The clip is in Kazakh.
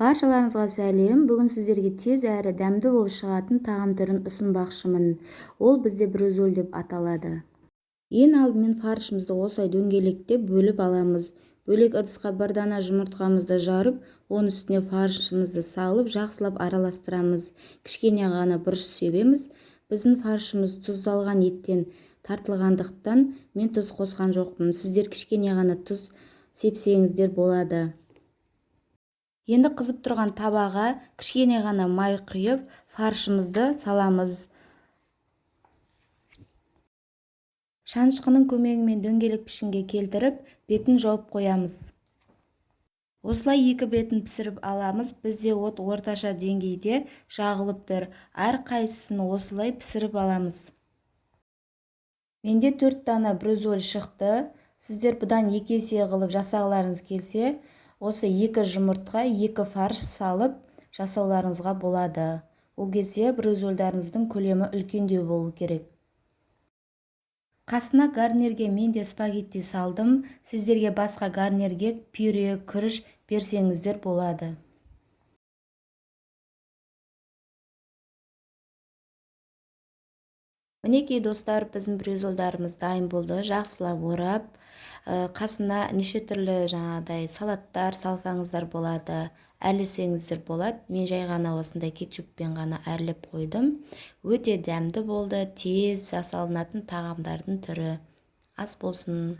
Баршаларыңызға сәлем. Бүгін сіздерге тез әрі дәмді болып шығатын тағам түрін ұсынбақшымын. Ол бізде брюзоль деп аталады. Ең алдымен фаршымызды осылай дөңгелектеп бөліп аламыз. Бөлек ыдысқа бір дана жұмыртқамызды жарып, оның үстіне фаршымызды салып, жақсылап араластырамыз. Кішкене ғана бұрыш себеміз. Біздің фаршымыз тұздалған еттен тартылғандықтан мен тұз қосқан жоқпын. Сіздер кішкене ғана тұз сепсеңіздер болады. Енді қызып тұрған табаға кішкене ғана май құйып, фаршымызды саламыз. Шанышқының көмегімен дөңгелек пішінге келтіріп, бетін жауып қоямыз. Осылай екі бетін пісіріп аламыз. Бізде от орташа деңгейде жағылып тұр. Әр қайсысын осылай пісіріп аламыз. Менде 4 дана брюзоль шықты. Сіздер бұдан 2 есе қылып жасағыларыңыз келсе, осы 2 жұмыртқа, 2 фарш салып жасауларыңызға болады. Ол кезде брюзольдарыңыздың көлемі үлкендеу болу керек. Қасына гарнирге мен де спагетти салдым. Сіздерге басқа гарнирге пюре, күріш берсеңіздер болады. Мінекей достар, біздің брюзольдарымыз дайын болды. Жақсылап орап, қасына неше түрлі жаңағыдай салаттар салсаңыздар болады, әрлесеңіздер болады. Мен жай ғана осындай кетчуппен ғана әрлеп қойдым. Өте дәмді болды, тез жасалынатын тағамдардың түрі. Ас болсын.